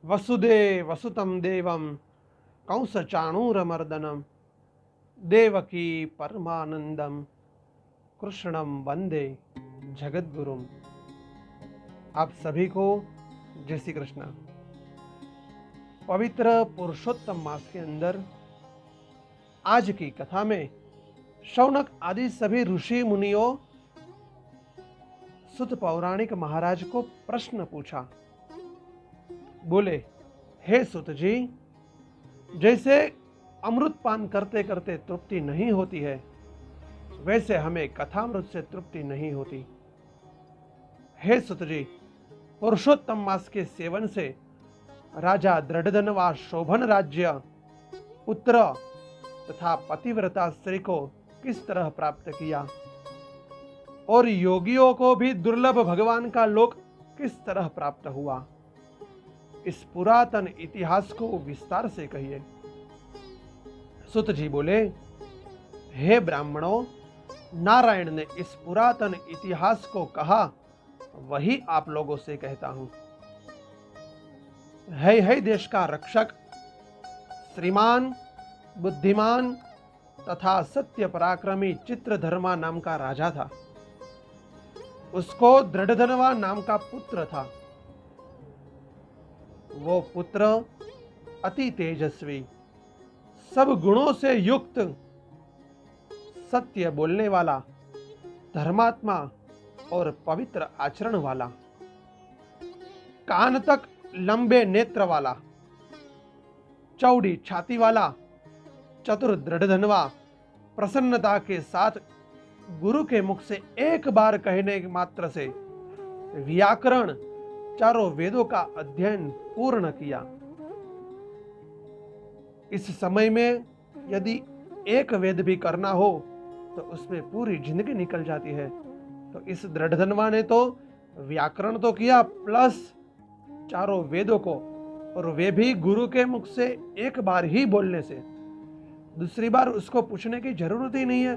वसुदेव वसुतं देवं कंसचाणूरमर्दनं देवकी परमानंदम कृष्णम वंदे जगद्गुरुम। आप सभी को जय श्री कृष्ण। पवित्र पुरुषोत्तम मास के अंदर आज की कथा में शौनक आदि सभी ऋषि मुनियों सुत पौराणिक महाराज को प्रश्न पूछा। बोले, हे सुत जी, जैसे अमृत पान करते करते तृप्ति नहीं होती है, वैसे हमें कथामृत से तृप्ति नहीं होती। हे सुत जी, पुरुषोत्तम मास के सेवन से राजा दृढ़धनवा शोभन राज्य, पुत्र तथा पतिव्रता स्त्री को किस तरह प्राप्त किया और योगियों को भी दुर्लभ भगवान का लोक किस तरह प्राप्त हुआ, इस पुरातन इतिहास को विस्तार से कहिए। सुत जी बोले, हे ब्राह्मणों, नारायण ने इस पुरातन इतिहास को कहा, वही आप लोगों से कहता हूं। है देश का रक्षक, श्रीमान, बुद्धिमान तथा सत्य पराक्रमी चित्रधर्मा नाम का राजा था। उसको दृढ़धनवा नाम का पुत्र था। वो पुत्र अति तेजस्वी, सब गुणों से युक्त, सत्य बोलने वाला, धर्मात्मा और पवित्र आचरण वाला, कान तक लंबे नेत्र वाला, चौड़ी छाती वाला, चतुर दृढ़धनवा, प्रसन्नता के साथ गुरु के मुख से एक बार कहने मात्र से व्याकरण, चारों वेदों का अध्ययन पूर्ण किया। इस समय में यदि एक वेद भी करना हो तो उसमें पूरी जिंदगी निकल जाती है। तो इस दृढ़धनवा ने तो व्याकरण तो किया, प्लस चारों वेदों को, और वे भी गुरु के मुख से एक बार ही बोलने से। दूसरी बार उसको पूछने की जरूरत ही नहीं है।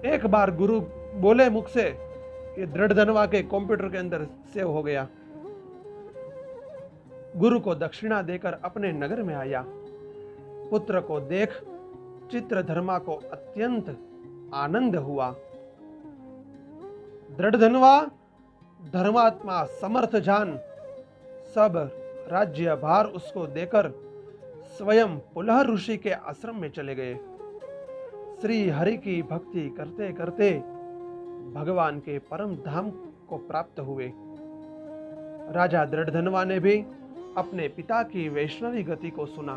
एक बार गुरु बोले मुख से, ये दृढ़धनवा के कंप्यूटर के अंदर सेव हो गया। गुरु को दक्षिणा देकर अपने नगर में आया। पुत्र को देख चित्रधर्मा को अत्यंत आनंद हुआ। दृढ़धनवा धर्मात्मा, समर्थ जान, सब राज्य भार उसको देकर स्वयं पुलह ऋषि के आश्रम में चले गए। श्री हरि की भक्ति करते करते भगवान के परम धाम को प्राप्त हुए। राजा दृढ़धनवा ने भी अपने पिता की वैष्णवी गति को सुना,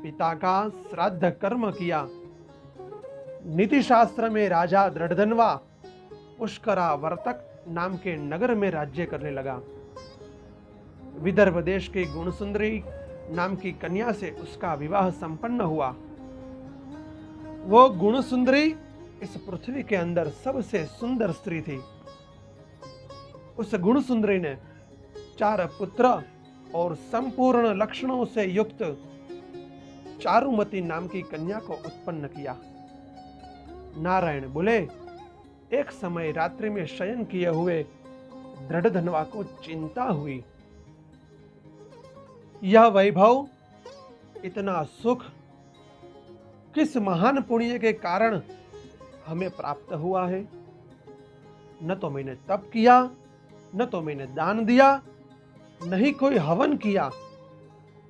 पिता का श्राद्ध कर्म किया। नीति शास्त्र में राजा दृढ़धनवा पुष्करा वर्तक नाम के नगर में राज्य करने लगा। विदर्भ देश की गुणसुंदरी नाम की कन्या से उसका विवाह संपन्न हुआ। वो गुणसुंदरी इस पृथ्वी के अंदर सबसे सुंदर स्त्री थी। उस गुणसुंदरी ने 4 पुत्र और संपूर्ण लक्षणों से युक्त चारुमती नाम की कन्या को उत्पन्न किया। नारायण बोले, एक समय रात्रि में शयन किए हुए दृढ़धनवा को चिंता हुई। यह वैभव, इतना सुख किस महान पुण्य के कारण हमें प्राप्त हुआ है? न तो मैंने तप किया, न तो मैंने दान दिया, नहीं कोई हवन किया,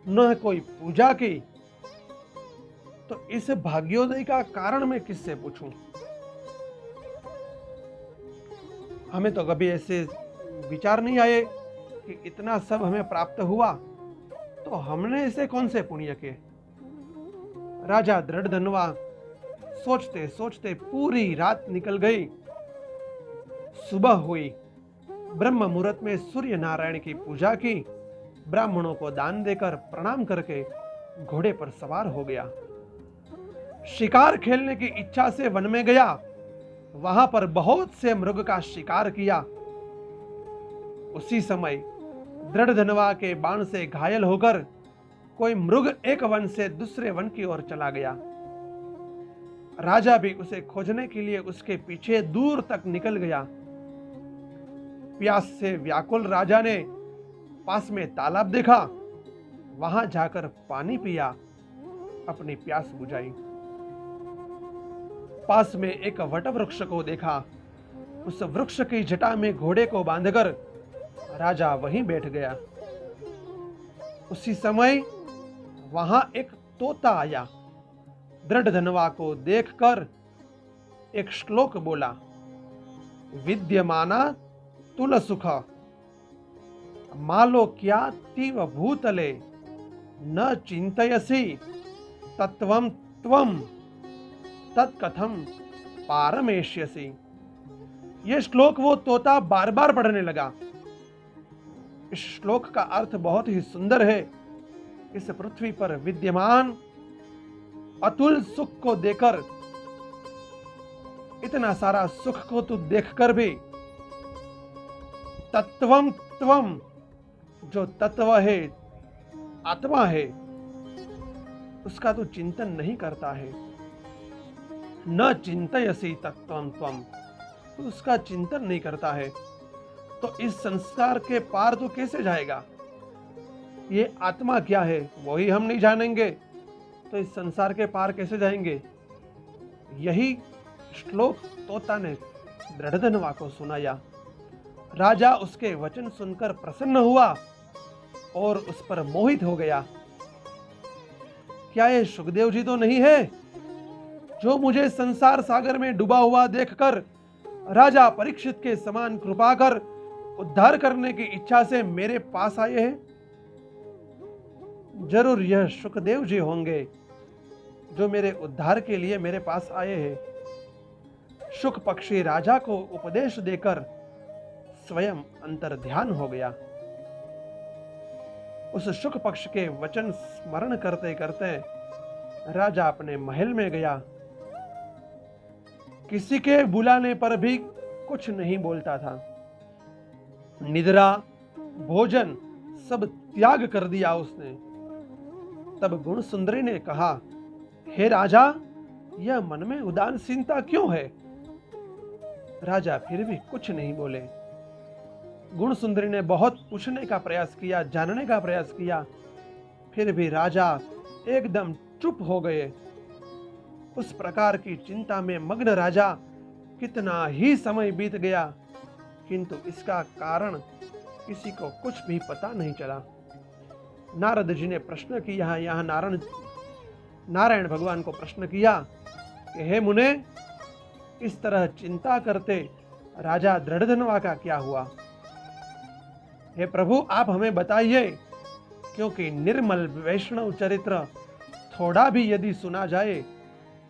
न कोई पूजा की, तो इस भाग्योदय का कारण मैं किससे पूछूं? हमें तो कभी ऐसे विचार नहीं आए कि इतना सब हमें प्राप्त हुआ, तो हमने ऐसे कौन से पुण्य किए? राजा दृढ़धनवा सोचते सोचते पूरी रात निकल गई। सुबह हुई, ब्रह्म मुहूर्त में सूर्य नारायण की पूजा की, ब्राह्मणों को दान देकर प्रणाम करके घोड़े पर सवार हो गया। शिकार खेलने की इच्छा से वन में गया। वहां पर बहुत से मृग का शिकार किया। उसी समय दृढ़धनवा के बाण से घायल होकर कोई मृग एक वन से दूसरे वन की ओर चला गया। राजा भी उसे खोजने के लिए उसके पीछे दूर तक निकल गया। प्यास से व्याकुल राजा ने पास में तालाब देखा, वहां जाकर पानी पिया, अपनी प्यास बुझाई। पास में एक वट वृक्ष को देखा, उस वृक्ष की जटा में घोड़े को बांधकर राजा वहीं बैठ गया। उसी समय वहां एक तोता आया, दृढ़धनवा को देखकर एक श्लोक बोला, विद्यमाना तुल सुख मालोक्या तीव भूतले न चिंतयसि तत्वं त्वं तत्कथम पारमेष्यसि। यह श्लोक वो तोता बार बार पढ़ने लगा। इस श्लोक का अर्थ बहुत ही सुंदर है। इस पृथ्वी पर विद्यमान अतुल सुख को देकर, इतना सारा सुख को तू देखकर भी तत्वम त्वम, जो तत्व है, आत्मा है, उसका तू चिंतन नहीं करता है। न चिंतयसि तत्वम त्वम, तू उसका चिंतन नहीं करता है, तो इस संसार के पार तू कैसे जाएगा? ये आत्मा क्या है वही हम नहीं जानेंगे, तो इस संसार के पार कैसे जाएंगे? यही श्लोक तोता ने दृढ़धनवा को सुनाया। राजा उसके वचन सुनकर प्रसन्न हुआ और उस पर मोहित हो गया। क्या ये सुखदेव जी तो नहीं है, जो मुझे संसार सागर में डूबा हुआ देखकर राजा परीक्षित के समान कृपा कर उद्धार करने की इच्छा से मेरे पास आए हैं? जरूर यह सुखदेव जी होंगे, जो मेरे उद्धार के लिए मेरे पास आए हैं। शुक पक्षी राजा को उपदेश देकर स्वयं अंतर ध्यान हो गया। उस शुक पक्ष के वचन स्मरण करते करते राजा अपने महल में गया। किसी के बुलाने पर भी कुछ नहीं बोलता था। निद्रा, भोजन सब त्याग कर दिया उसने। तब गुण सुंदरी ने कहा, हे राजा, यह मन में उदासीनता क्यों है? राजा फिर भी कुछ नहीं बोले। गुण सुंदरी ने बहुत पूछने का प्रयास किया, जानने का प्रयास किया, फिर भी राजा एकदम चुप हो गए। उस प्रकार की चिंता में मग्न राजा कितना ही समय बीत गया, किंतु इसका कारण किसी को कुछ भी पता नहीं चला। नारद जी ने प्रश्न किया, यहाँ नारायण भगवान को प्रश्न किया कि हे मुने, इस तरह चिंता करते राजा दृढ़धनवा का क्या हुआ? हे प्रभु, आप हमें बताइए, क्योंकि निर्मल वैष्णव चरित्र थोड़ा भी यदि सुना जाए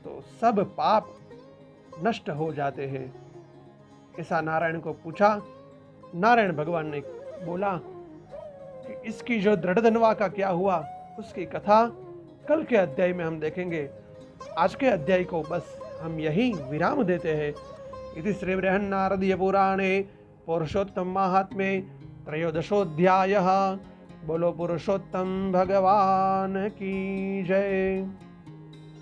तो सब पाप नष्ट हो जाते हैं। ऐसा नारायण को पूछा। नारायण भगवान ने बोला कि इसकी जो दृढ़धनवा का क्या हुआ, उसकी कथा कल के अध्याय में हम देखेंगे। आज के अध्याय को बस हम यही विराम देते हैं। इति श्री बृहन्नारदीय पुराणे पुरुषोत्तम महात्म्ये त्रयोदशोऽध्यायः। बोलो पुरुषोत्तम भगवान की जय।